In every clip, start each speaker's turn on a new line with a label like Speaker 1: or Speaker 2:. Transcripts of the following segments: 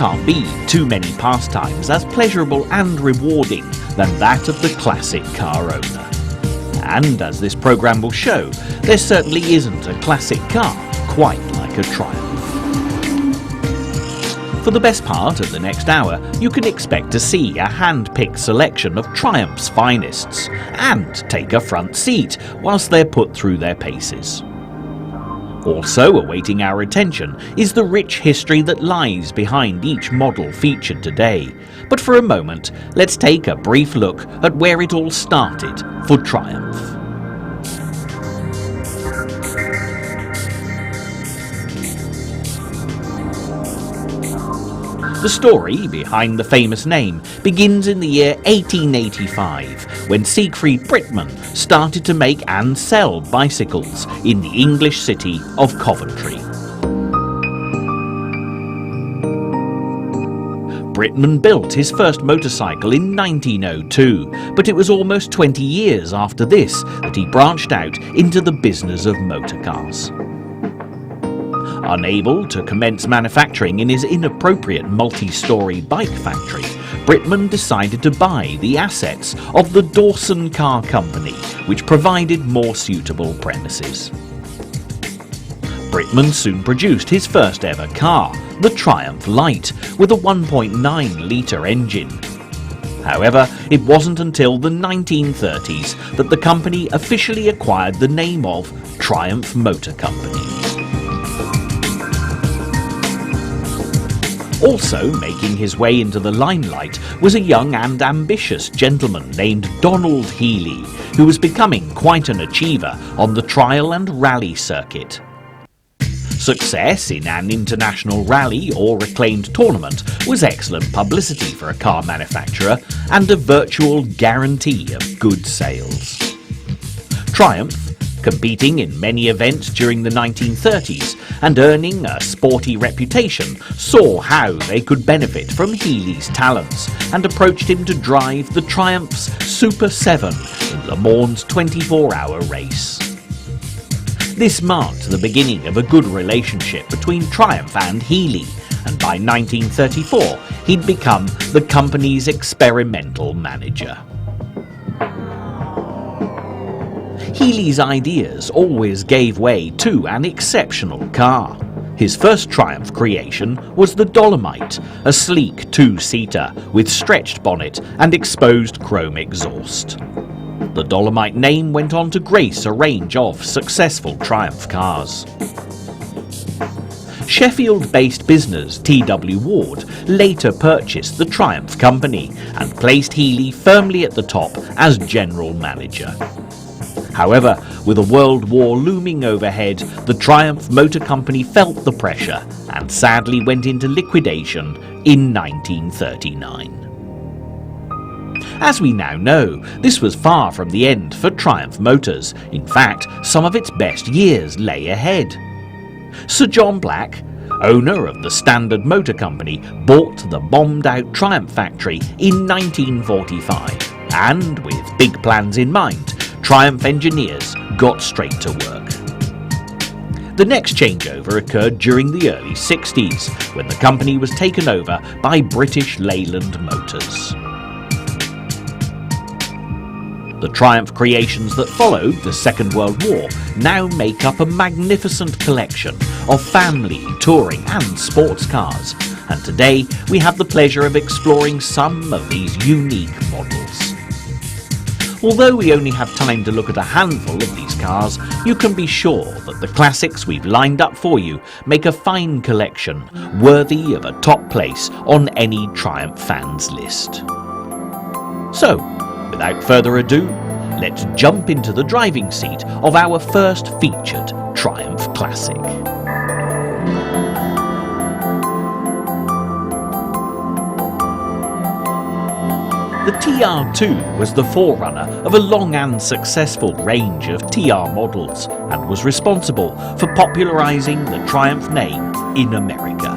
Speaker 1: can't be too many pastimes as pleasurable and rewarding than that of the classic car owner. And as this programme will show, there certainly isn't a classic car quite like a Triumph. For the best part of the next hour, you can expect to see a hand-picked selection of Triumph's finest and take a front seat whilst they're put through their paces. Also awaiting our attention is the rich history that lies behind each model featured today. But for a moment, let's take a brief look at where it all started for Triumph. The story behind the famous name begins in the year 1885, when Siegfried Brittmann started to make and sell bicycles in the English city of Coventry. Brittmann built his first motorcycle in 1902, but it was almost 20 years after this that he branched out into the business of motorcars. Unable to commence manufacturing in his inappropriate multi-storey bike factory, Brittmann decided to buy the assets of the Dawson Car Company, which provided more suitable premises. Brittmann soon produced his first ever car, the Triumph Light, with a 1.9-litre engine. However, it wasn't until the 1930s that the company officially acquired the name of Triumph Motor Company. Also making his way into the limelight was a young and ambitious gentleman named Donald Healey, who was becoming quite an achiever on the trial and rally circuit. Success in an international rally or acclaimed tournament was excellent publicity for a car manufacturer and a virtual guarantee of good sales. Triumph, competing in many events during the 1930s and earning a sporty reputation, saw how they could benefit from Healey's talents and approached him to drive the Triumph's Super 7 in Le Mans' 24-hour race. This marked the beginning of a good relationship between Triumph and Healey, and by 1934 he'd become the company's experimental manager. Healey's ideas always gave way to an exceptional car. His first Triumph creation was the Dolomite, a sleek two-seater with stretched bonnet and exposed chrome exhaust. The Dolomite name went on to grace a range of successful Triumph cars. Sheffield-based business T.W. Ward later purchased the Triumph company and placed Healey firmly at the top as general manager. However, with a world war looming overhead, the Triumph Motor Company felt the pressure and sadly went into liquidation in 1939. As we now know, this was far from the end for Triumph Motors. In fact, some of its best years lay ahead. Sir John Black, owner of the Standard Motor Company, bought the bombed-out Triumph factory in 1945, and with big plans in mind, Triumph engineers got straight to work. The next changeover occurred during the early 60s, when the company was taken over by British Leyland Motors. The Triumph creations that followed the Second World War now make up a magnificent collection of family, touring and sports cars, and today we have the pleasure of exploring some of these unique models. Although we only have time to look at a handful of these cars, you can be sure that the classics we've lined up for you make a fine collection worthy of a top place on any Triumph fan's list. So, without further ado, let's jump into the driving seat of our first featured Triumph Classic. The TR2 was the forerunner of a long and successful range of TR models and was responsible for popularising the Triumph name in America.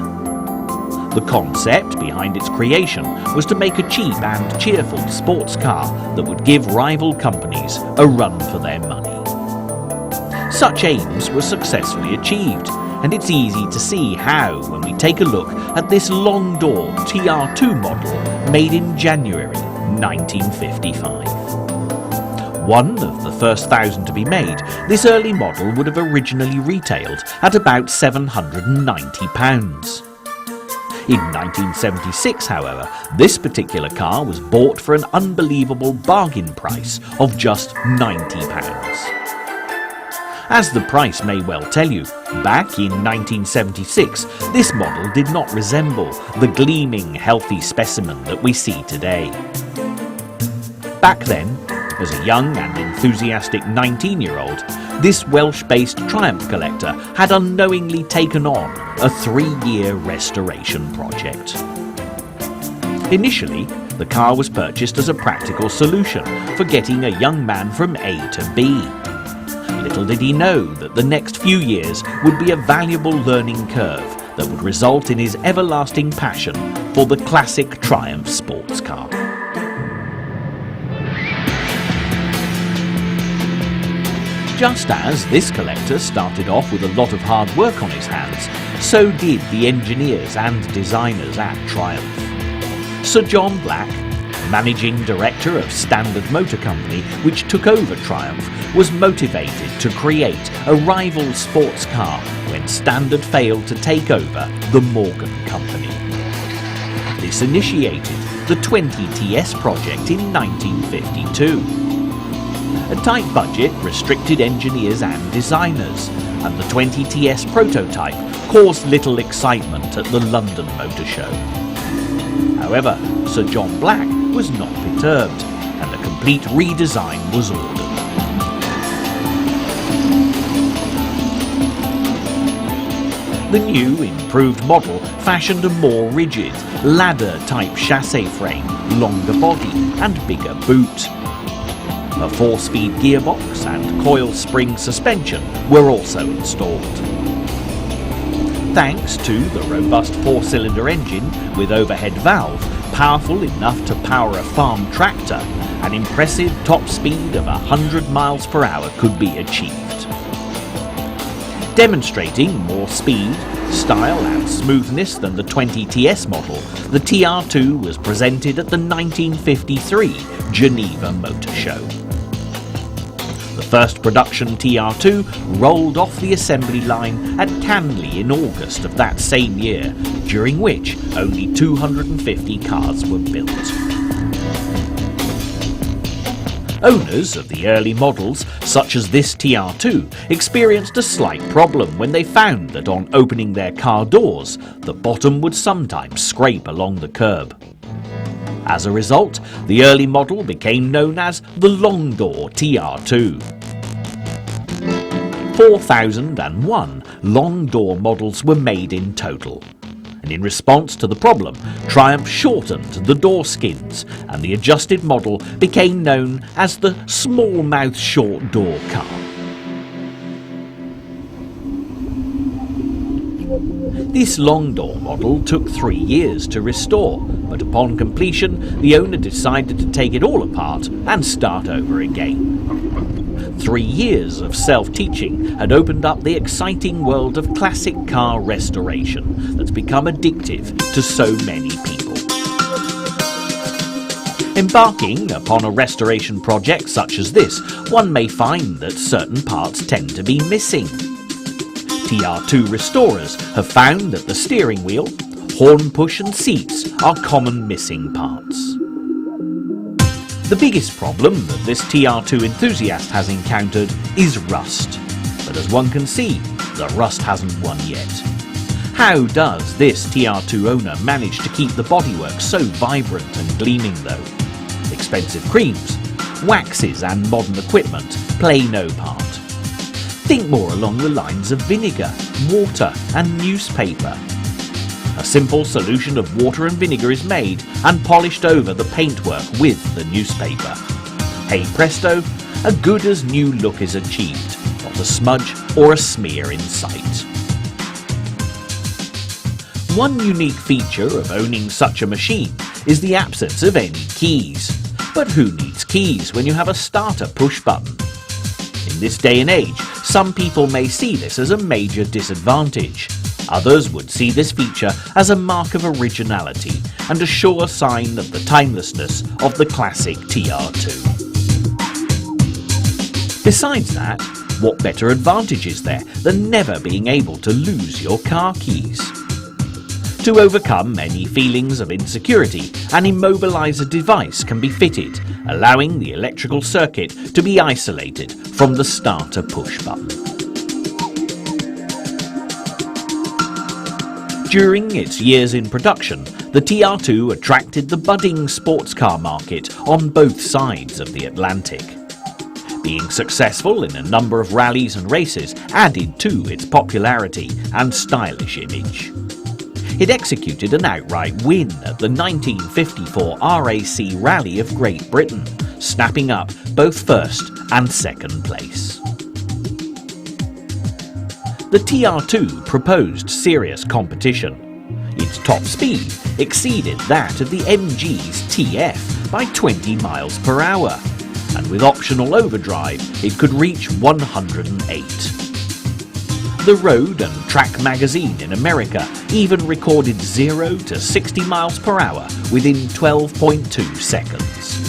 Speaker 1: The concept behind its creation was to make a cheap and cheerful sports car that would give rival companies a run for their money. Such aims were successfully achieved, And it's easy to see how when we take a look at this long door TR2 model made in January 1955. One of the first 1,000 to be made, this early model would have originally retailed at about £790. In 1976, however, this particular car was bought for an unbelievable bargain price of just £90. As the price may well tell you, back in 1976, this model did not resemble the gleaming, healthy specimen that we see today. Back then, as a young and enthusiastic 19-year-old, this Welsh-based Triumph collector had unknowingly taken on a 3-year restoration project. Initially, the car was purchased as a practical solution for getting a young man from A to B. Little did he know that the next few years would be a valuable learning curve that would result in his everlasting passion for the classic Triumph sports car. Just as this collector started off with a lot of hard work on his hands, so did the engineers and designers at Triumph. Sir John Black, managing director of Standard Motor Company, which took over Triumph, was motivated to create a rival sports car when Standard failed to take over the Morgan Company. This initiated the 20TS project in 1952. A tight budget restricted engineers and designers, and the 20TS prototype caused little excitement at the London Motor Show. However, Sir John Black was not perturbed, and a complete redesign was ordered. The new, improved model fashioned a more rigid, ladder-type chassis frame, longer body and bigger boot. A 4-speed gearbox and coil spring suspension were also installed. Thanks to the robust 4-cylinder engine with overhead valve, powerful enough to power a farm tractor, an impressive top speed of 100 miles per hour could be achieved. Demonstrating more speed, style and smoothness than the 20TS model, the TR2 was presented at the 1953 Geneva Motor Show. The first production TR2 rolled off the assembly line at Canley in August of that same year, during which only 250 cars were built. Owners of the early models, such as this TR2, experienced a slight problem when they found that on opening their car doors, the bottom would sometimes scrape along the curb. As a result, the early model became known as the Long Door TR2. 4,001 long door models were made in total. And in response to the problem, Triumph shortened the door skins, and the adjusted model became known as the small mouth short door car. This long door model took 3 years to restore, but upon completion, the owner decided to take it all apart and start over again. 3 years of self-teaching had opened up the exciting world of classic car restoration that's become addictive to so many people. Embarking upon a restoration project such as this, one may find that certain parts tend to be missing. TR2 restorers have found that the steering wheel, horn push and seats are common missing parts. The biggest problem that this TR2 enthusiast has encountered is rust. But as one can see, the rust hasn't won yet. How does this TR2 owner manage to keep the bodywork so vibrant and gleaming though? Expensive creams, waxes and modern equipment play no part. Think more along the lines of vinegar, water and newspaper. A simple solution of water and vinegar is made and polished over the paintwork with the newspaper. Hey presto, a good as new look is achieved, not a smudge or a smear in sight. One unique feature of owning such a machine is the absence of any keys. But who needs keys when you have a starter push button? In this day and age, some people may see this as a major disadvantage. Others would see this feature as a mark of originality and a sure sign of the timelessness of the classic TR2. Besides that, what better advantage is there than never being able to lose your car keys? To overcome any feelings of insecurity, an immobiliser device can be fitted, allowing the electrical circuit to be isolated from the starter push button. During its years in production, the TR2 attracted the budding sports car market on both sides of the Atlantic. Being successful in a number of rallies and races added to its popularity and stylish image. It executed an outright win at the 1954 RAC Rally of Great Britain, snapping up both first and second place. The TR2 proposed serious competition. Its top speed exceeded that of the MG's TF by 20 miles per hour, and with optional overdrive it could reach 108. The Road and Track magazine in America even recorded 0 to 60 miles per hour within 12.2 seconds.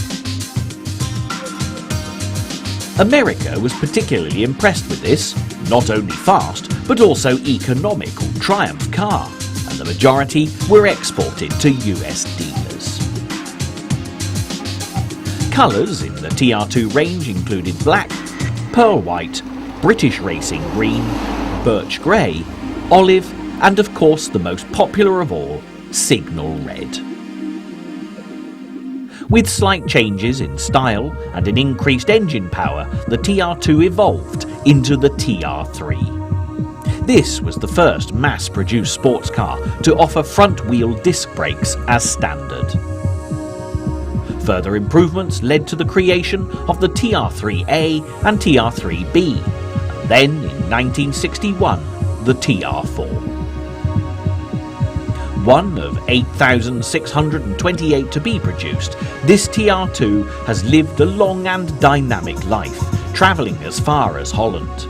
Speaker 1: America was particularly impressed with this, not only fast but also economical Triumph car, and the majority were exported to US dealers. Colours in the TR2 range included black, pearl white, British racing green, birch grey, olive, and of course the most popular of all, signal red. With slight changes in style and an increased engine power, the TR2 evolved into the TR3. This was the first mass-produced sports car to offer front-wheel disc brakes as standard. Further improvements led to the creation of the TR3A and TR3B, and then in 1961 the TR4. One of 8,628 to be produced, this TR2 has lived a long and dynamic life, travelling as far as Holland.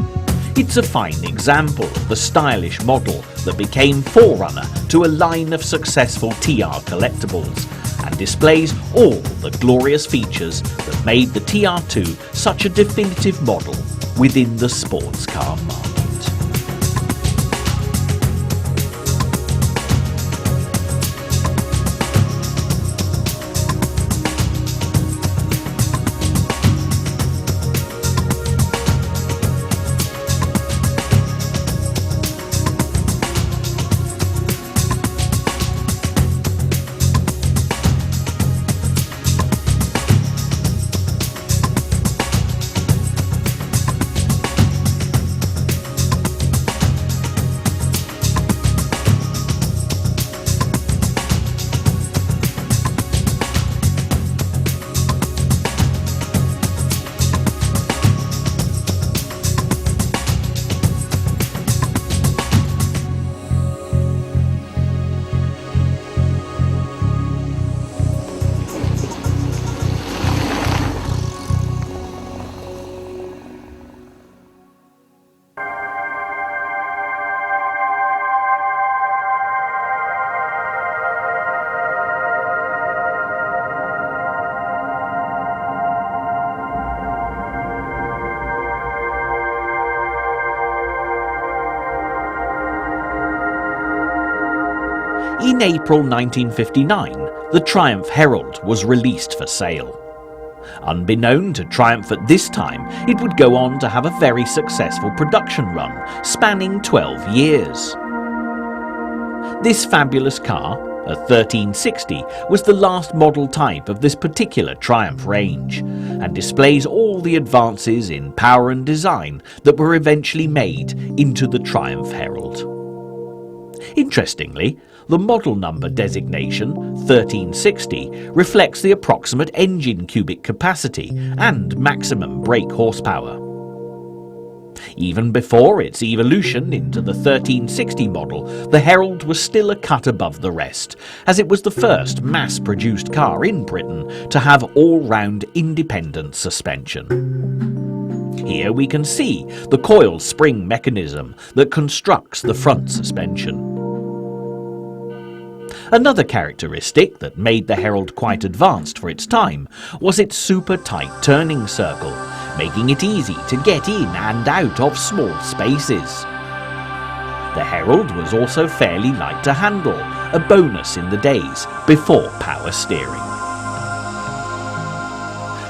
Speaker 1: It's a fine example of the stylish model that became forerunner to a line of successful TR collectibles, and displays all the glorious features that made the TR2 such a definitive model within the sports car market. In April 1959, the Triumph Herald was released for sale. Unbeknown to Triumph at this time, it would go on to have a very successful production run, spanning 12 years. This fabulous car, a 1360, was the last model type of this particular Triumph range, and displays all the advances in power and design that were eventually made into the Triumph Herald. Interestingly, the model number designation, 1360, reflects the approximate engine cubic capacity and maximum brake horsepower. Even before its evolution into the 1360 model, the Herald was still a cut above the rest, as it was the first mass-produced car in Britain to have all-round independent suspension. Here we can see the coil spring mechanism that constructs the front suspension. Another characteristic that made the Herald quite advanced for its time was its super tight turning circle, making it easy to get in and out of small spaces. The Herald was also fairly light to handle, a bonus in the days before power steering.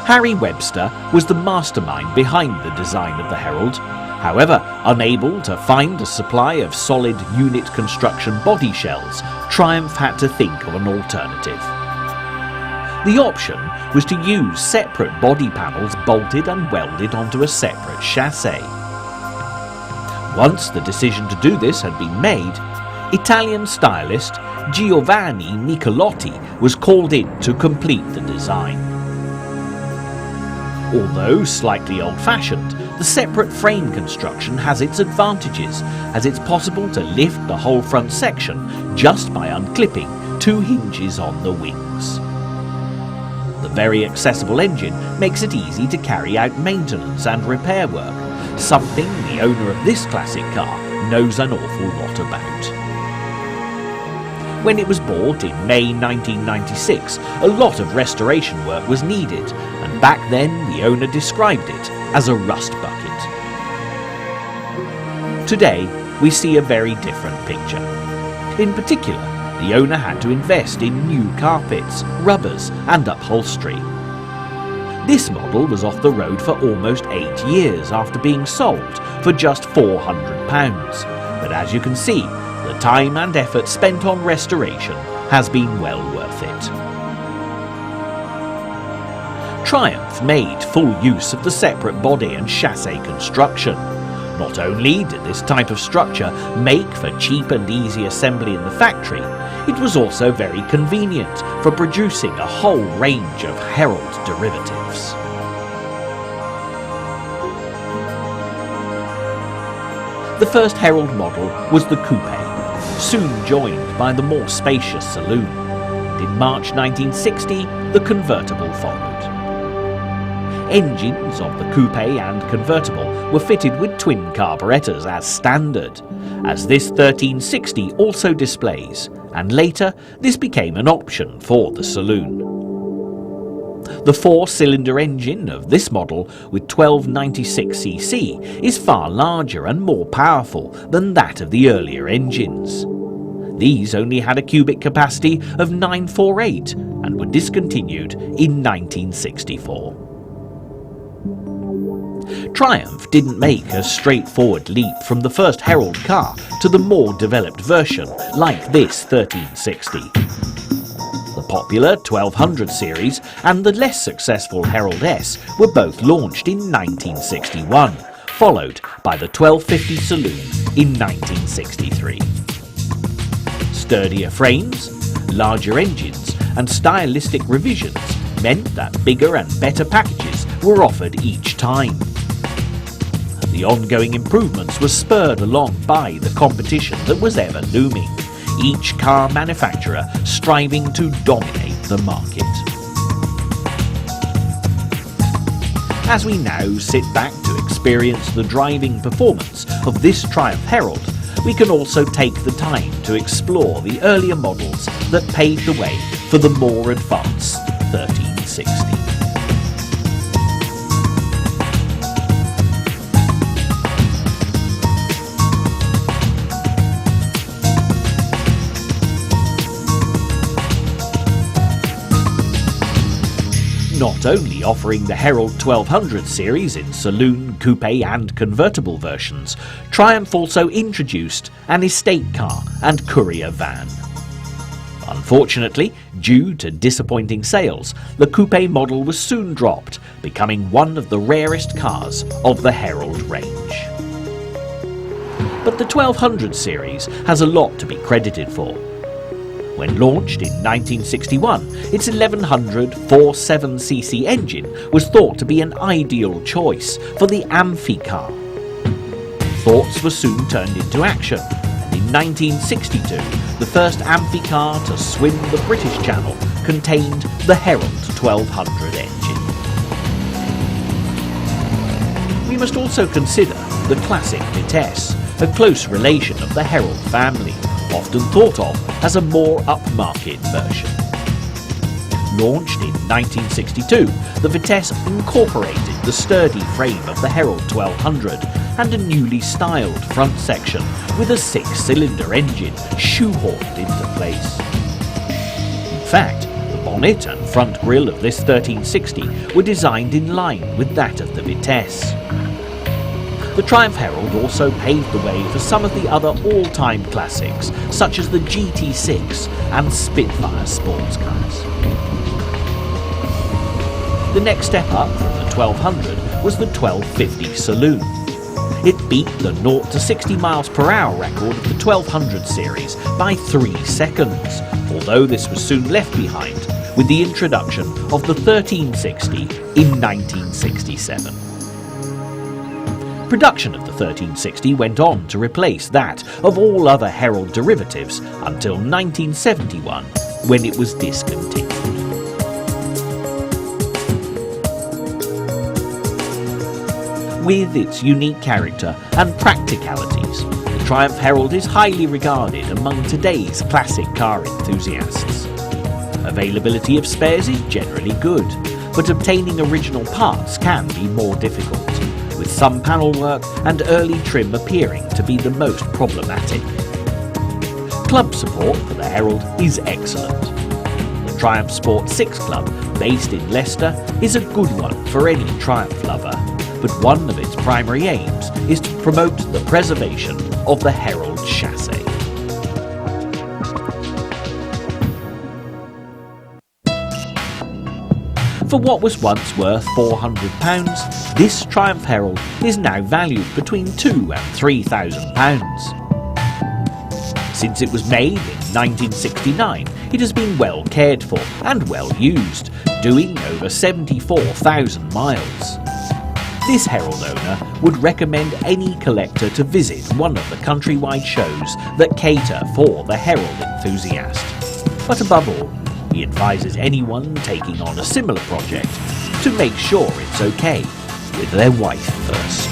Speaker 1: Harry Webster was the mastermind behind the design of the Herald. However, unable to find a supply of solid unit construction body shells, Triumph had to think of an alternative. The option was to use separate body panels bolted and welded onto a separate chassis. Once the decision to do this had been made, Italian stylist Giovanni Nicolotti was called in to complete the design. Although slightly old-fashioned, the separate frame construction has its advantages, as it's possible to lift the whole front section just by unclipping 2 hinges on the wings. The very accessible engine makes it easy to carry out maintenance and repair work, something the owner of this classic car knows an awful lot about. When it was bought in May 1996, a lot of restoration work was needed, and back then the owner described it as a rust bucket. Today, we see a very different picture. In particular, the owner had to invest in new carpets, rubbers and upholstery. This model was off the road for almost 8 years after being sold for just £400, but as you can see, the time and effort spent on restoration has been well worth it. Triumph made full use of the separate body and chassis construction. Not only did this type of structure make for cheap and easy assembly in the factory, it was also very convenient for producing a whole range of Herald derivatives. The first Herald model was the Coupe, soon joined by the more spacious saloon. And in March 1960, the convertible followed. Engines of the Coupe and convertible were fitted with twin carburetors as standard, as this 1360 also displays, and later this became an option for the saloon. The 4-cylinder engine of this model with 1296cc is far larger and more powerful than that of the earlier engines. These only had a cubic capacity of 948 and were discontinued in 1964. Triumph didn't make a straightforward leap from the first Herald car to the more developed version like this 1360. The popular 1200 series and the less successful Herald S were both launched in 1961, followed by the 1250 Saloon in 1963. Sturdier frames, larger engines and stylistic revisions meant that bigger and better packages were offered each time. The ongoing improvements were spurred along by the competition that was ever looming, each car manufacturer striving to dominate the market. As we now sit back to experience the driving performance of this Triumph Herald, we can also take the time to explore the earlier models that paved the way for the more advanced 1360. Not only offering the Herald 1200 series in saloon, coupe and convertible versions, Triumph also introduced an estate car and courier van. Unfortunately, due to disappointing sales, the coupe model was soon dropped, becoming one of the rarest cars of the Herald range. But the 1200 series has a lot to be credited for. When launched in 1961, its 1100 47cc engine was thought to be an ideal choice for the Amphi car. Thoughts were soon turned into action, and in 1962, the first Amphi car to swim the British Channel contained the Herald 1200 engine. we must also consider the classic Vitesse, a close relation of the Herald family, often thought of as a more upmarket version. Launched in 1962, the Vitesse incorporated the sturdy frame of the Herald 1200 and a newly styled front section with a 6-cylinder engine shoehorned into place. In fact, the bonnet and front grille of this 1360 were designed in line with that of the Vitesse. The Triumph Herald also paved the way for some of the other all-time classics, such as the GT6 and Spitfire sports cars. The next step up from the 1200 was the 1250 Saloon. It beat the 0 to 60 miles per hour record of the 1200 series by 3 seconds, although this was soon left behind with the introduction of the 1360 in 1967. Production of the 1360 went on to replace that of all other Herald derivatives until 1971, when it was discontinued. With its unique character and practicalities, the Triumph Herald is highly regarded among today's classic car enthusiasts. Availability of spares is generally good, but obtaining original parts can be more difficult, with some panel work and early trim appearing to be the most problematic. Club support for the Herald is excellent. The Triumph Sport 6 Club, based in Leicester, is a good one for any Triumph lover, but one of its primary aims is to promote the preservation of the Herald chassis. For what was once worth £400, this Triumph Herald is now valued between £2,000 and £3,000. Since it was made in 1969, it has been well cared for and well used, doing over 74,000 miles. This Herald owner would recommend any collector to visit one of the countrywide shows that cater for the Herald enthusiast. But above all, he advises anyone taking on a similar project to make sure it's okay with their wife first.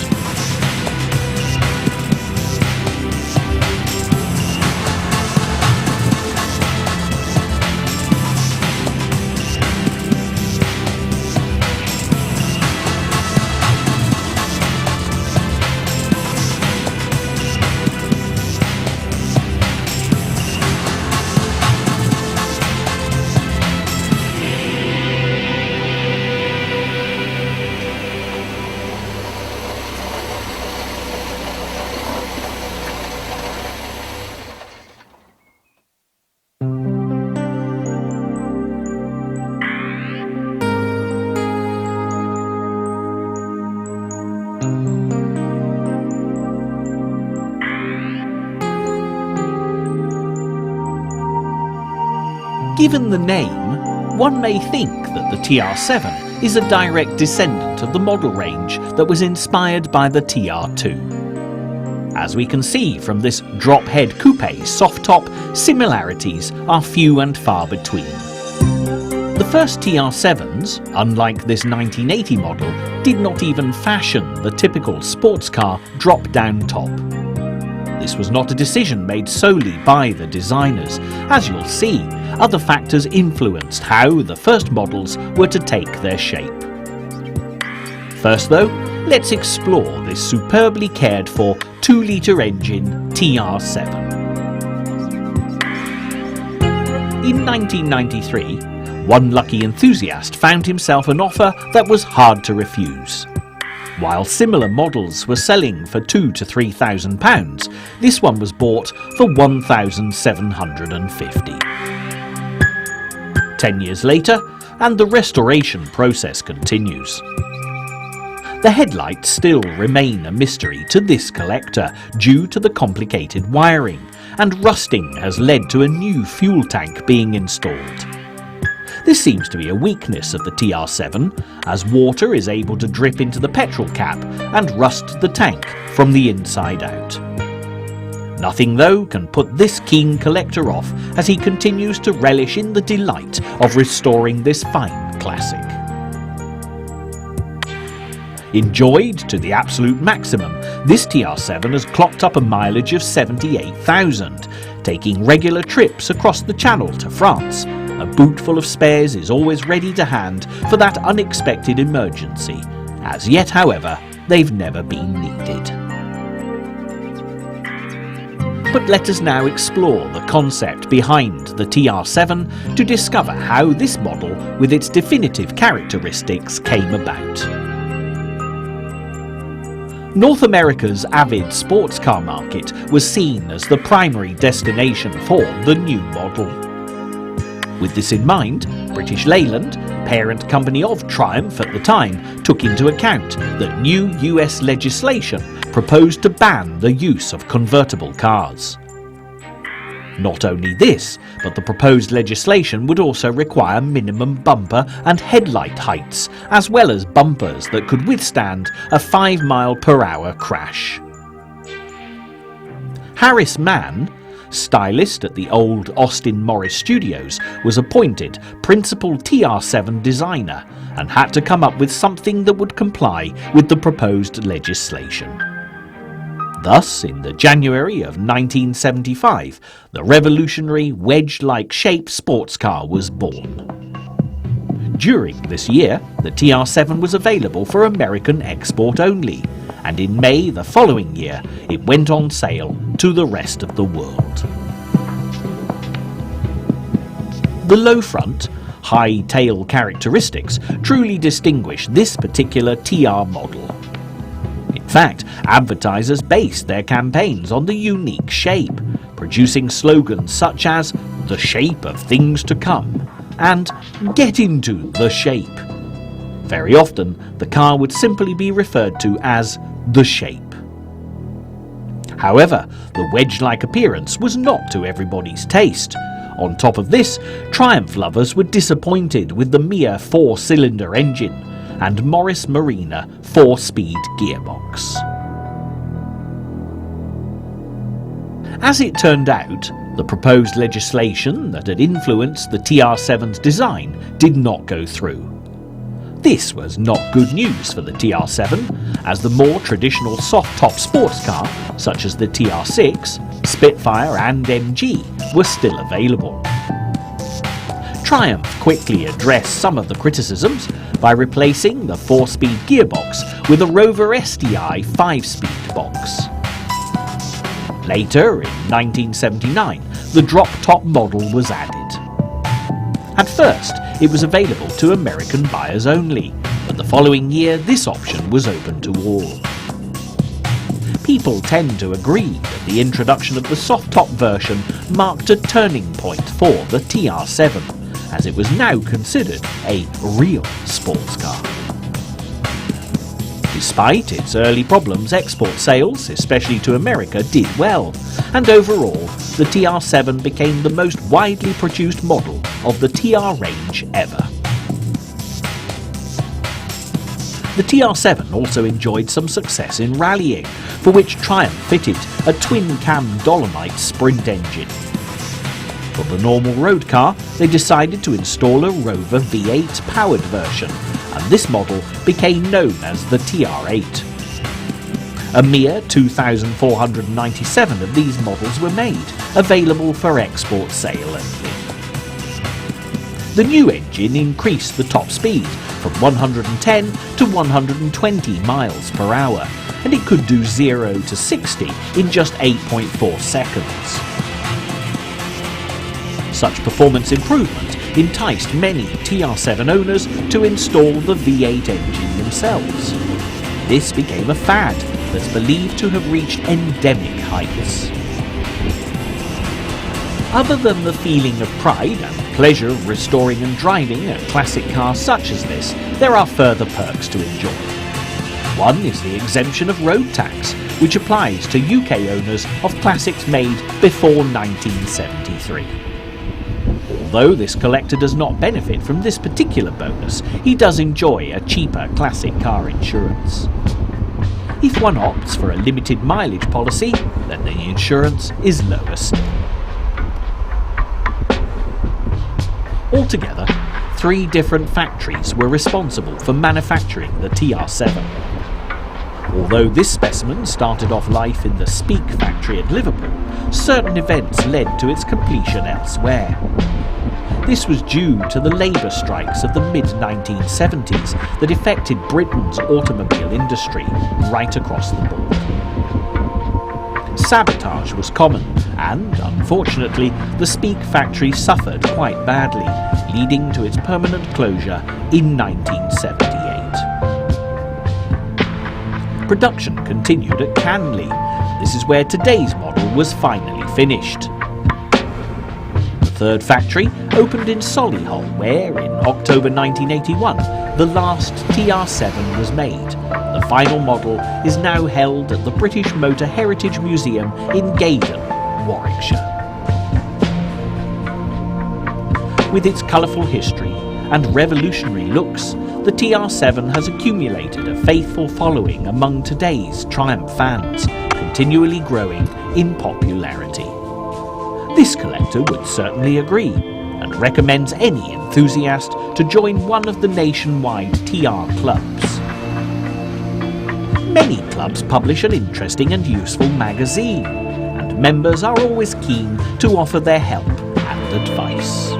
Speaker 1: Given the name, one may think that the TR7 is a direct descendant of the model range that was inspired by the TR2. As we can see from this drop-head coupe soft top, similarities are few and far between. The first TR7s, unlike this 1980 model, did not even fashion the typical sports car drop-down top. This was not a decision made solely by the designers. As you'll see, other factors influenced how the first models were to take their shape. First though, let's explore this superbly cared for 2-litre engine TR7. In 1993, one lucky enthusiast found himself an offer that was hard to refuse. While similar models were selling for £2,000 to £3,000, this one was bought for £1,750. 10 years later, and the restoration process continues. The headlights still remain a mystery to this collector due to the complicated wiring, and rusting has led to a new fuel tank being installed. This seems to be a weakness of the TR7, as water is able to drip into the petrol cap and rust the tank from the inside out. Nothing, though, can put this keen collector off as he continues to relish in the delight of restoring this fine classic. Enjoyed to the absolute maximum, this TR7 has clocked up a mileage of 78,000, taking regular trips across the Channel to France. A boot full of spares is always ready to hand for that unexpected emergency. As yet, however, they've never been needed. But let us now explore the concept behind the TR7 to discover how this model, with its definitive characteristics, came about. North America's avid sports car market was seen as the primary destination for the new model. With this in mind, British Leyland, parent company of Triumph at the time, took into account that new US legislation proposed to ban the use of convertible cars. Not only this, but the proposed legislation would also require minimum bumper and headlight heights, as well as bumpers that could withstand a 5-mile-per-hour crash. Harris Mann, stylist at the old Austin Morris Studios, was appointed principal TR7 designer and had to come up with something that would comply with the proposed legislation. Thus, in the January of 1975, the revolutionary wedge-like shaped sports car was born. During this year, the TR7 was available for American export only, and in May the following year it went on sale to the rest of the world. The low front, high tail characteristics truly distinguish this particular TR model. In fact, advertisers based their campaigns on the unique shape, producing slogans such as "the shape of things to come" and "get into the shape." Very often, the car would simply be referred to as the shape. However, the wedge-like appearance was not to everybody's taste. On top of this, Triumph lovers were disappointed with the mere 4-cylinder engine and Morris Marina 4-speed gearbox. As it turned out, the proposed legislation that had influenced the TR7's design did not go through. This was not good news for the TR7, as the more traditional soft-top sports car, such as the TR6, Spitfire and MG, were still available. Triumph quickly addressed some of the criticisms by replacing the 4-speed gearbox with a Rover STI 5-speed box. Later, in 1979, the drop-top model was added. At first, it was available to American buyers only, but the following year this option was open to all. People tend to agree that the introduction of the soft-top version marked a turning point for the TR7, as it was now considered a real sports car. Despite its early problems, export sales, especially to America, did well, and overall, the TR7 became the most widely produced model of the TR range ever. The TR7 also enjoyed some success in rallying, for which Triumph fitted a twin-cam Dolomite sprint engine. For the normal road car, they decided to install a Rover V8 powered version, and this model became known as the TR8. A mere 2,497 of these models were made, available for export sale only. The new engine increased the top speed from 110 to 120 miles per hour, and it could do 0 to 60 in just 8.4 seconds. Such performance improvement enticed many TR7 owners to install the V8 engine themselves. This became a fad that's believed to have reached endemic heights. Other than the feeling of pride and pleasure of restoring and driving a classic car such as this, there are further perks to enjoy. One is the exemption of road tax, which applies to UK owners of classics made before 1973. Although this collector does not benefit from this particular bonus, he does enjoy a cheaper classic car insurance. If one opts for a limited mileage policy, then the insurance is lower still. Altogether, 3 different factories were responsible for manufacturing the TR7. Although this specimen started off life in the Speak factory at Liverpool, certain events led to its completion elsewhere. This was due to the labour strikes of the mid-1970s that affected Britain's automobile industry right across the board. Sabotage was common, and, unfortunately, the Speak factory suffered quite badly, leading to its permanent closure in 1978. Production continued at Canley. This is where today's model was finally finished. The third factory opened in Solihull, where, in October 1981, the last TR7 was made. The final model is now held at the British Motor Heritage Museum in Gaydon, Warwickshire. With its colourful history and revolutionary looks, the TR7 has accumulated a faithful following among today's Triumph fans, continually growing in popularity. This collector would certainly agree, and recommends any enthusiast to join one of the nationwide TR clubs. Many clubs publish an interesting and useful magazine, and members are always keen to offer their help and advice.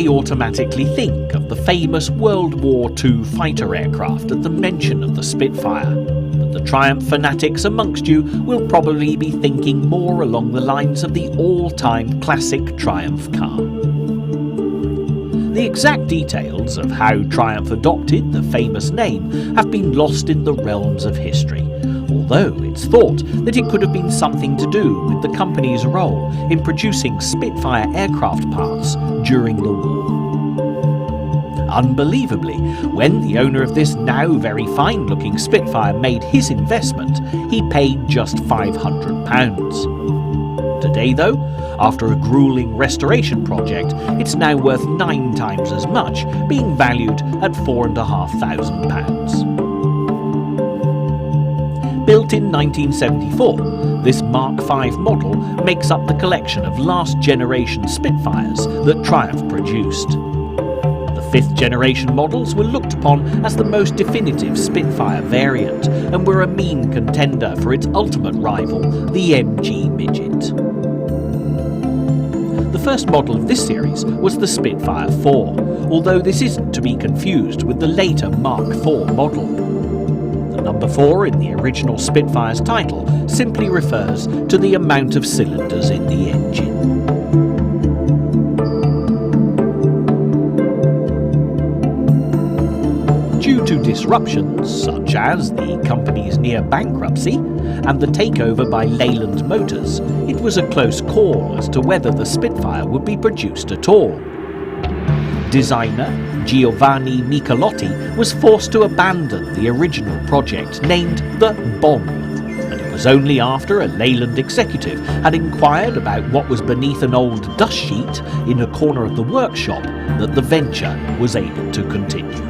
Speaker 1: Automatically think of the famous World War II fighter aircraft at the mention of the Spitfire, but the Triumph fanatics amongst you will probably be thinking more along the lines of the all-time classic Triumph car. The exact details of how Triumph adopted the famous name have been lost in the realms of history, although it's thought that it could have been something to do with the company's role in producing Spitfire aircraft parts during the war. Unbelievably, when the owner of this now very fine-looking Spitfire made his investment, he paid just £500. Today though, after a gruelling restoration project, it's now worth 9 times as much, being valued at £4,500. Built in 1974, this Mark V model makes up the collection of last-generation Spitfires that Triumph produced. The 5th generation models were looked upon as the most definitive Spitfire variant and were a mean contender for its ultimate rival, the MG Midget. The first model of this series was the Spitfire 4, although this isn't to be confused with the later Mark IV model. The number 4 in the original Spitfire's title simply refers to the amount of cylinders in the engine. Due to disruptions such as the company's near bankruptcy and the takeover by Leyland Motors, it was a close call as to whether the Spitfire would be produced at all. Designer Giovanni Michelotti was forced to abandon the original project named the Bomb, and it was only after a Leyland executive had inquired about what was beneath an old dust sheet in a corner of the workshop that the venture was able to continue.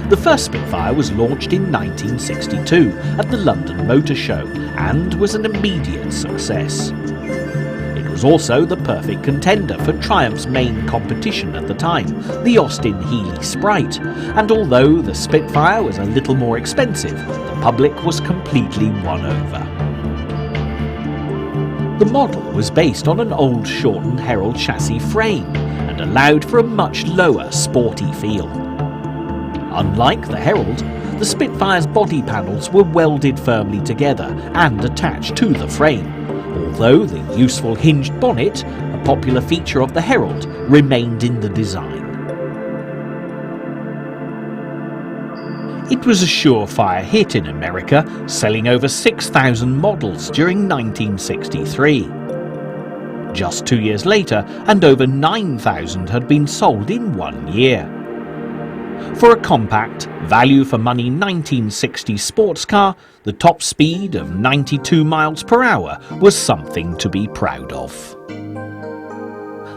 Speaker 1: The first Spitfire was launched in 1962 at the London Motor Show and was an immediate success. It was also the perfect contender for Triumph's main competition at the time, the Austin Healey Sprite, and although the Spitfire was a little more expensive, the public was completely won over. The model was based on an old shortened Herald chassis frame and allowed for a much lower, sporty feel. Unlike the Herald, the Spitfire's body panels were welded firmly together and attached to the frame, although the useful hinged bonnet, a popular feature of the Herald, remained in the design. It was a surefire hit in America, selling over 6,000 models during 1963. Just 2 years later, and over 9,000 had been sold in 1 year. For a compact, value-for-money 1960s sports car, the top speed of 92 miles per hour was something to be proud of.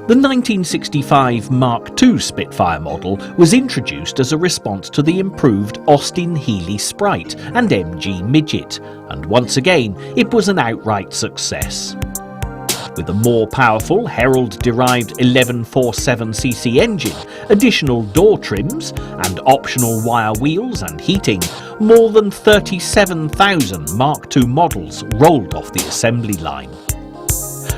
Speaker 1: The 1965 Mark II Spitfire model was introduced as a response to the improved Austin Healey Sprite and MG Midget, and once again it was an outright success. With a more powerful Herald-derived 1147cc engine, additional door trims, and optional wire wheels and heating, more than 37,000 Mark II models rolled off the assembly line.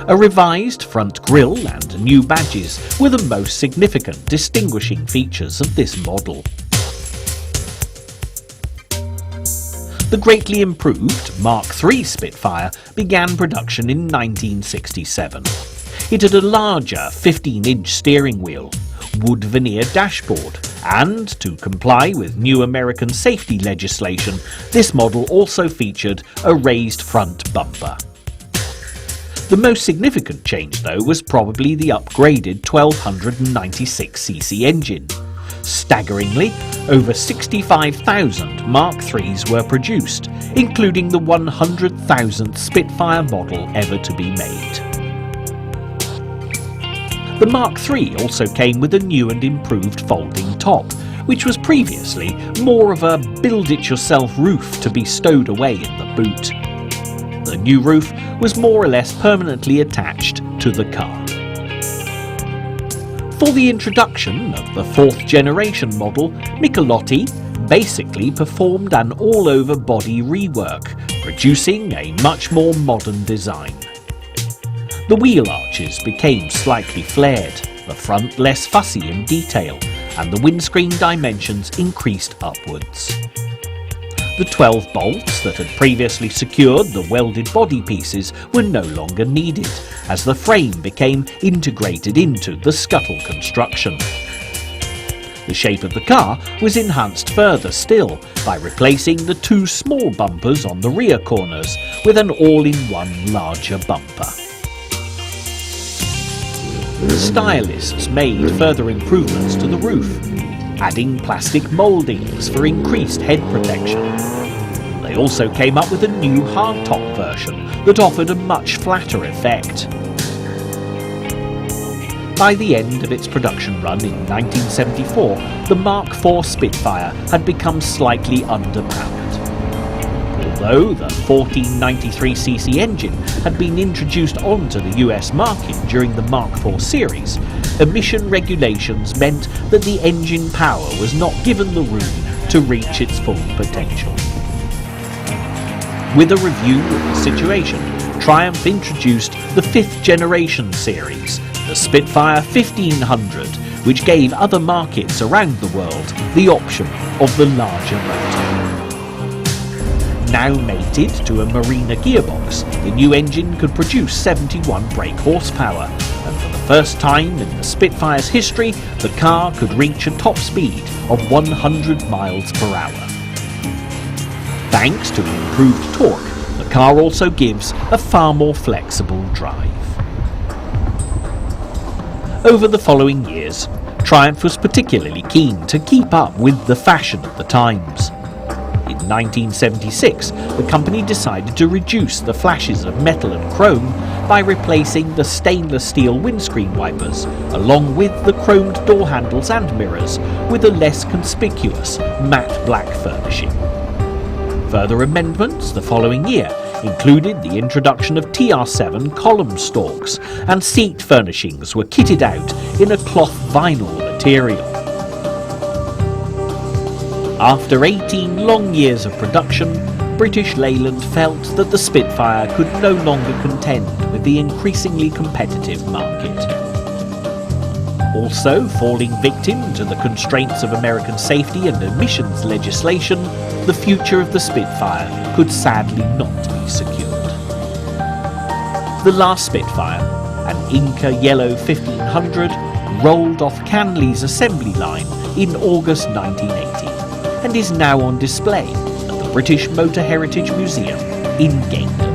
Speaker 1: A revised front grille and new badges were the most significant distinguishing features of this model. The greatly improved Mark III Spitfire began production in 1967. It had a larger 15-inch steering wheel, wood veneer dashboard, and, to comply with new American safety legislation, this model also featured a raised front bumper. The most significant change, though, was probably the upgraded 1296cc engine. Staggeringly, over 65,000 Mark IIIs were produced, including the 100,000th Spitfire model ever to be made. The Mark III also came with a new and improved folding top, which was previously more of a build-it-yourself roof to be stowed away in the boot. The new roof was more or less permanently attached to the car. For the introduction of the 4th generation model, Michelotti basically performed an all-over body rework, producing a much more modern design. The wheel arches became slightly flared, the front less fussy in detail, and the windscreen dimensions increased upwards. The 12 bolts that had previously secured the welded body pieces were no longer needed, as the frame became integrated into the scuttle construction. The shape of the car was enhanced further still by replacing the 2 small bumpers on the rear corners with an all-in-one larger bumper. The stylists made further improvements to the roof, adding plastic mouldings for increased head protection. They also came up with a new hardtop version that offered a much flatter effect. By the end of its production run in 1974, the Mark IV Spitfire had become slightly underpowered. Although the 1493cc engine had been introduced onto the US market during the Mark IV series, emission regulations meant that the engine power was not given the room to reach its full potential. With a review of the situation, Triumph introduced the 5th generation series, the Spitfire 1500, which gave other markets around the world the option of the larger motor. Now mated to a Marina gearbox, the new engine could produce 71 brake horsepower, and for the first time in the Spitfire's history, the car could reach a top speed of 100 miles per hour. Thanks to improved torque, the car also gives a far more flexible drive. Over the following years, Triumph was particularly keen to keep up with the fashion of the times. In 1976, the company decided to reduce the flashes of metal and chrome by replacing the stainless steel windscreen wipers, along with the chromed door handles and mirrors, with a less conspicuous matte black furnishing. Further amendments the following year included the introduction of TR7 column stalks, and seat furnishings were kitted out in a cloth vinyl material. After 18 long years of production, British Leyland felt that the Spitfire could no longer contend with the increasingly competitive market. Also falling victim to the constraints of American safety and emissions legislation, the future of the Spitfire could sadly not be secured. The last Spitfire, an Inca Yellow 1500, rolled off Canley's assembly line in August 1980 and is now on display at the British Motor Heritage Museum in Gaydon.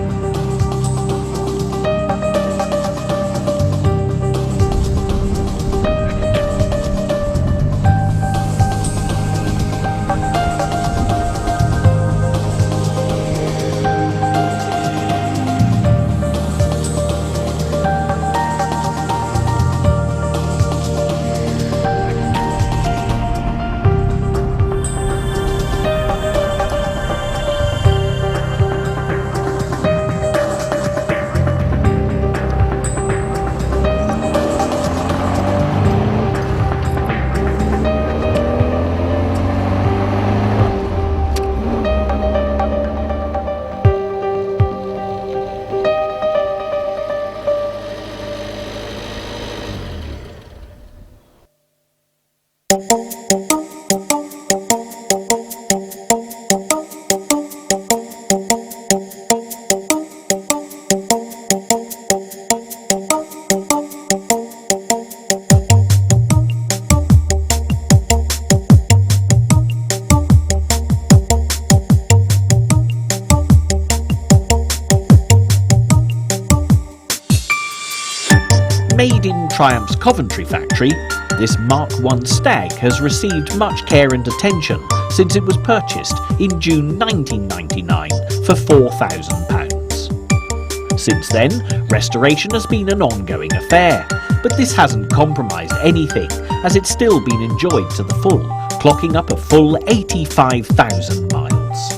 Speaker 1: Made in Triumph's Coventry factory, this Mark I Stag has received much care and attention since it was purchased in June 1999 for £4,000. Since then, restoration has been an ongoing affair, but this hasn't compromised anything, as it's still been enjoyed to the full, clocking up a full 85,000 miles.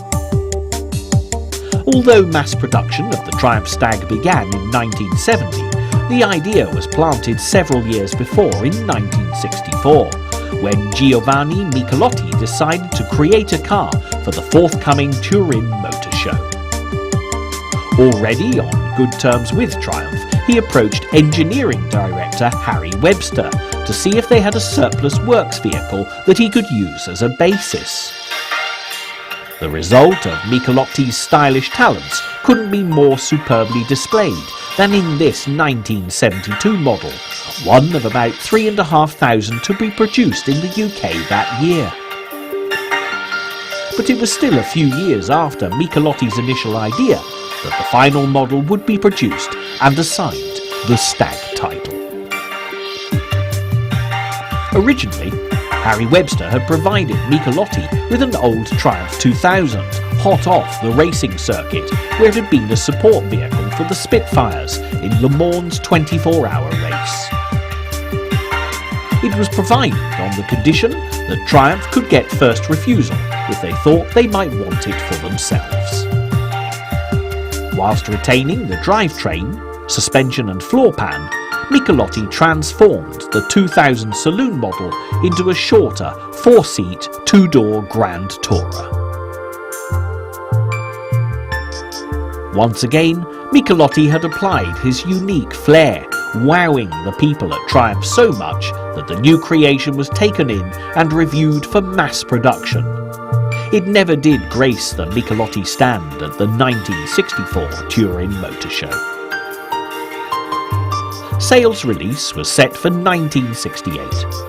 Speaker 1: Although mass production of the Triumph Stag began in 1970, the idea was planted several years before in 1964, when Giovanni Michelotti decided to create a car for the forthcoming Turin Motor Show. Already on good terms with Triumph, he approached engineering director Harry Webster to see if they had a surplus works vehicle that he could use as a basis. The result of Michelotti's stylish talents couldn't be more superbly displayed than in this 1972 model, one of about 3,500 to be produced in the UK that year. But it was still a few years after Michelotti's initial idea that the final model would be produced and assigned the Stag title. Originally, Harry Webster had provided Michelotti with an old Triumph 2000, hot off the racing circuit, where it had been a support vehicle for the Spitfires in Le Mans' 24-hour race. It was provided on the condition that Triumph could get first refusal if they thought they might want it for themselves. Whilst retaining the drivetrain, suspension and floor pan, Michelotti transformed the 2000 saloon model into a shorter, 4-seat, 2-door Grand Tourer. Once again, Michelotti had applied his unique flair, wowing the people at Triumph so much that the new creation was taken in and reviewed for mass production. It never did grace the Michelotti stand at the 1964 Turin Motor Show. Sales release was set for 1968,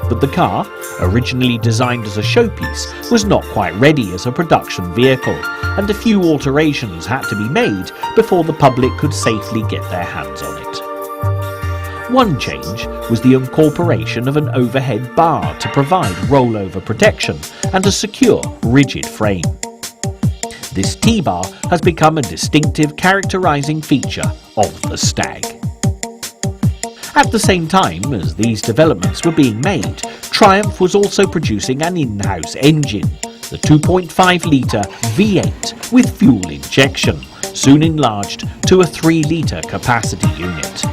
Speaker 1: but the car, originally designed as a showpiece, was not quite ready as a production vehicle, and a few alterations had to be made before the public could safely get their hands on it. One change was the incorporation of an overhead bar to provide rollover protection and a secure, rigid frame. This T-bar has become a distinctive characterising feature of the Stag. At the same time as these developments were being made, Triumph was also producing an in-house engine, the 2.5-litre V8 with fuel injection, soon enlarged to a 3-litre capacity unit.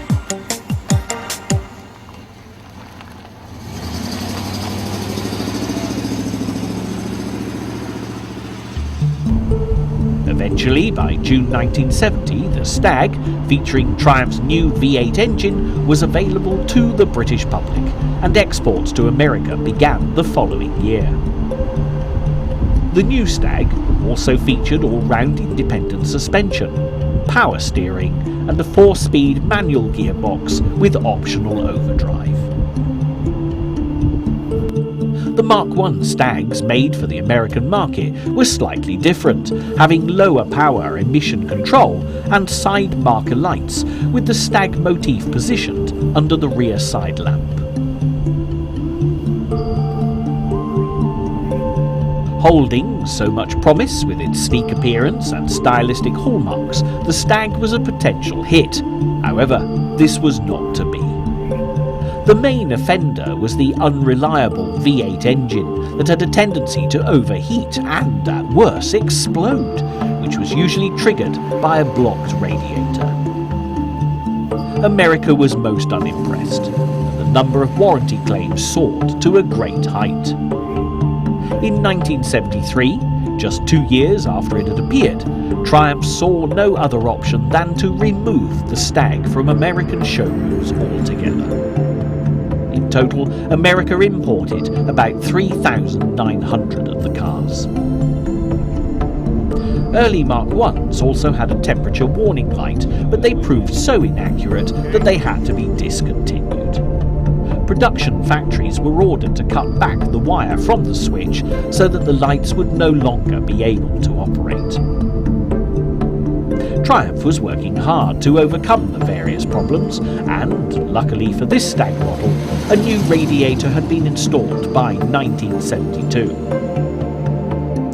Speaker 1: Eventually, by June 1970, the Stag, featuring Triumph's new V8 engine, was available to the British public, and exports to America began the following year. The new Stag also featured all-round independent suspension, power steering, and a 4-speed manual gearbox with optional overdrive. The Mark I Stags made for the American market were slightly different, having lower power emission control and side marker lights, with the Stag motif positioned under the rear side lamp. Holding so much promise with its sleek appearance and stylistic hallmarks, the Stag was a potential hit. However, this was not to be. The main offender was the unreliable V8 engine that had a tendency to overheat and, at worst, explode, which was usually triggered by a blocked radiator. America was most unimpressed, and the number of warranty claims soared to a great height. In 1973, just 2 years after it had appeared, Triumph saw no other option than to remove the Stag from American showrooms altogether. In total, America imported about 3,900 of the cars. Early Mark I's also had a temperature warning light, but they proved so inaccurate that they had to be discontinued. Production factories were ordered to cut back the wire from the switch so that the lights would no longer be able to operate. Triumph was working hard to overcome the various problems, and, luckily for this Stag model, a new radiator had been installed by 1972.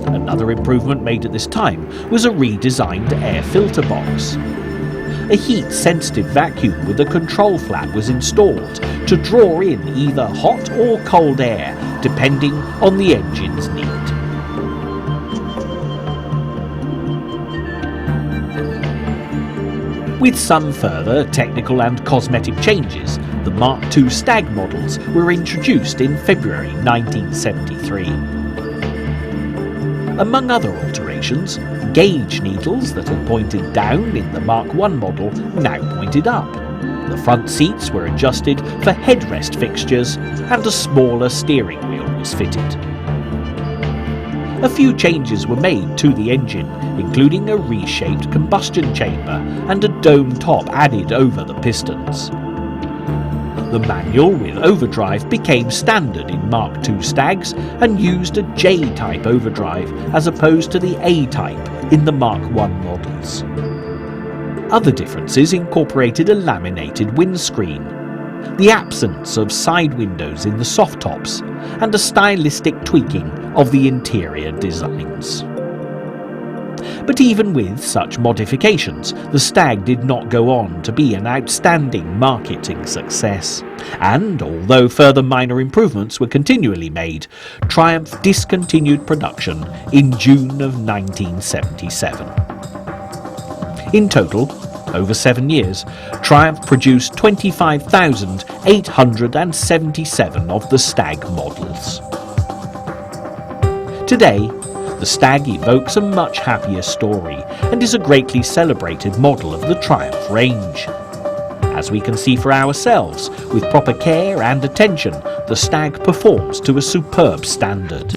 Speaker 1: Another improvement made at this time was a redesigned air filter box. A heat-sensitive vacuum with a control flap was installed to draw in either hot or cold air, depending on the engine's need. With some further technical and cosmetic changes, the Mark II Stag models were introduced in February 1973. Among other alterations, gauge needles that had pointed down in the Mark I model now pointed up. The front seats were adjusted for headrest fixtures, and a smaller steering wheel was fitted. A few changes were made to the engine, including a reshaped combustion chamber and a dome top added over the pistons. The manual with overdrive became standard in Mark II Stags and used a J-type overdrive as opposed to the A-type in the Mark I models. Other differences incorporated a laminated windscreen, the absence of side windows in the soft tops, and a stylistic tweaking of the interior designs. But even with such modifications, the Stag did not go on to be an outstanding marketing success. And although further minor improvements were continually made, Triumph discontinued production in June of 1977. In total, over 7 years, Triumph produced 25,877 of the Stag models. Today, the Stag evokes a much happier story and is a greatly celebrated model of the Triumph range. As we can see for ourselves, with proper care and attention, the Stag performs to a superb standard.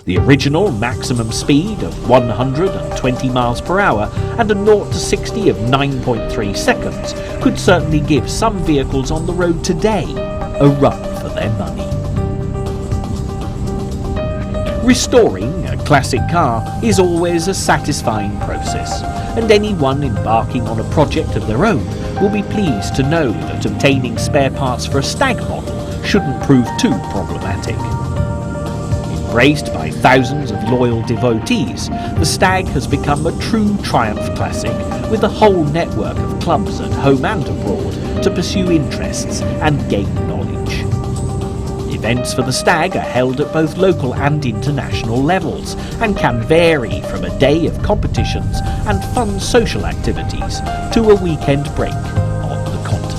Speaker 1: The original maximum speed of 120 miles per hour and a 0 to 60 of 9.3 seconds could certainly give some vehicles on the road today a run for their money. Restoring a classic car is always a satisfying process, and anyone embarking on a project of their own will be pleased to know that obtaining spare parts for a Stag model shouldn't prove too problematic. Embraced by thousands of loyal devotees, the Stag has become a true Triumph classic, with a whole network of clubs at home and abroad to pursue interests and gain knowledge. Events for the Stag are held at both local and international levels and can vary from a day of competitions and fun social activities to a weekend break on the continent.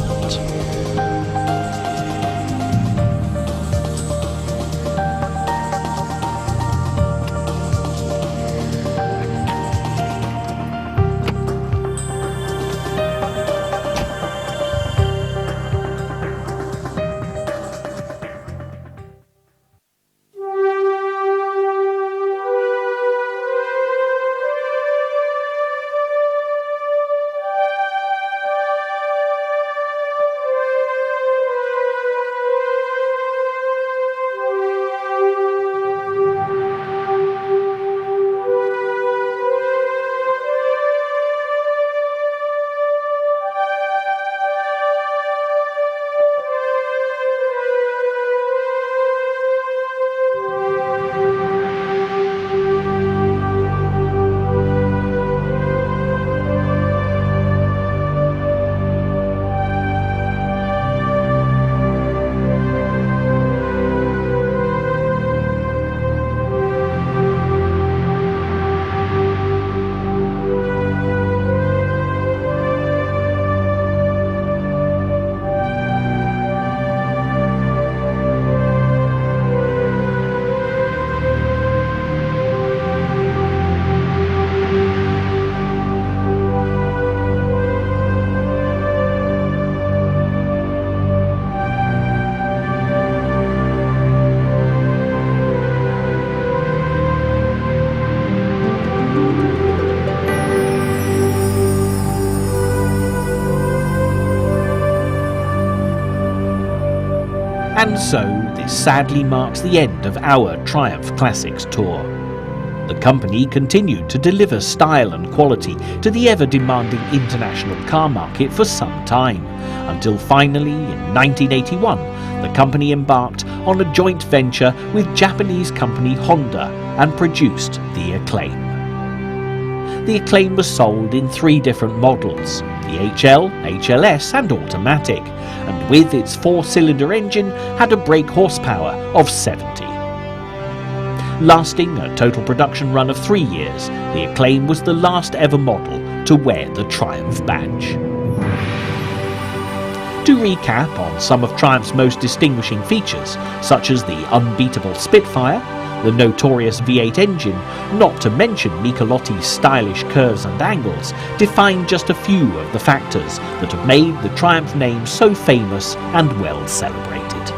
Speaker 1: And so, this sadly marks the end of our Triumph Classics tour. The company continued to deliver style and quality to the ever-demanding international car market for some time, until finally, in 1981, the company embarked on a joint venture with Japanese company Honda and produced the Acclaim. The Acclaim was sold in 3 different models, the HL, HLS and Automatic, and with its 4-cylinder engine had a brake horsepower of 70. Lasting a total production run of 3 years, the Acclaim was the last ever model to wear the Triumph badge. To recap on some of Triumph's most distinguishing features, such as the unbeatable Spitfire, the notorious V8 engine, not to mention Michelotti's stylish curves and angles, define just a few of the factors that have made the Triumph name so famous and well celebrated.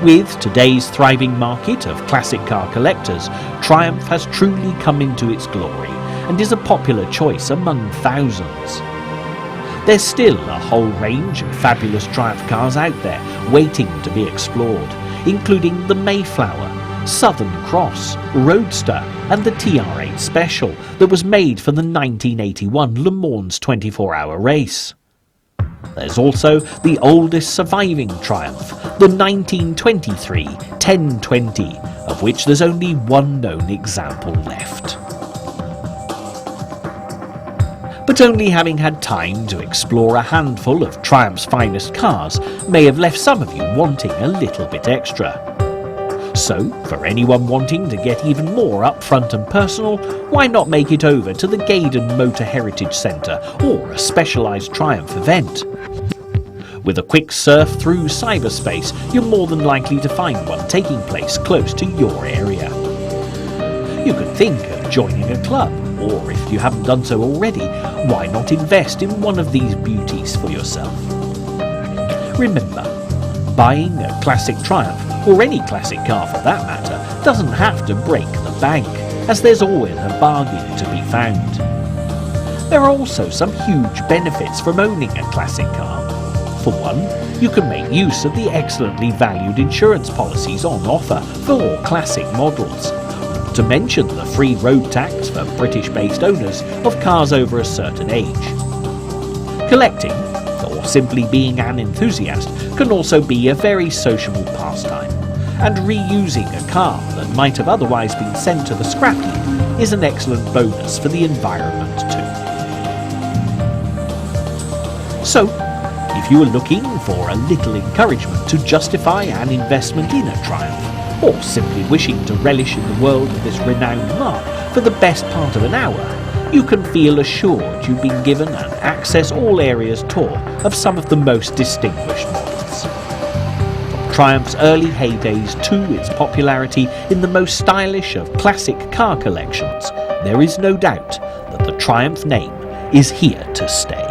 Speaker 1: With today's thriving market of classic car collectors, Triumph has truly come into its glory and is a popular choice among thousands. There's still a whole range of fabulous Triumph cars out there waiting to be explored, including the Mayflower, Southern Cross, Roadster and the TR8 Special that was made for the 1981 Le Mans 24-hour race. There's also the oldest surviving Triumph, the 1923 1020, of which there's only one known example left. But only having had time to explore a handful of Triumph's finest cars may have left some of you wanting a little bit extra. So, for anyone wanting to get even more upfront and personal, why not make it over to the Gaydon Motor Heritage Centre or a specialised Triumph event? With a quick surf through cyberspace, you're more than likely to find one taking place close to your area. You could think of joining a club, or if you haven't done so already, why not invest in one of these beauties for yourself? Remember, buying a classic Triumph, or any classic car for that matter, doesn't have to break the bank, as there's always a bargain to be found. There are also some huge benefits from owning a classic car. For one, you can make use of the excellently valued insurance policies on offer for all classic models, not to mention the free road tax for British-based owners of cars over a certain age. Collecting, or simply being an enthusiast, can also be a very sociable pastime, and reusing a car that might have otherwise been sent to the scrap heap is an excellent bonus for the environment too. So, If you are looking for a little encouragement to justify an investment in a Triumph, or simply wishing to relish in the world of this renowned marque for the best part of an hour, you can feel assured you've been given an access all areas tour of some of the most distinguished models. From Triumph's early heydays to its popularity in the most stylish of classic car collections, there is no doubt that the Triumph name is here to stay.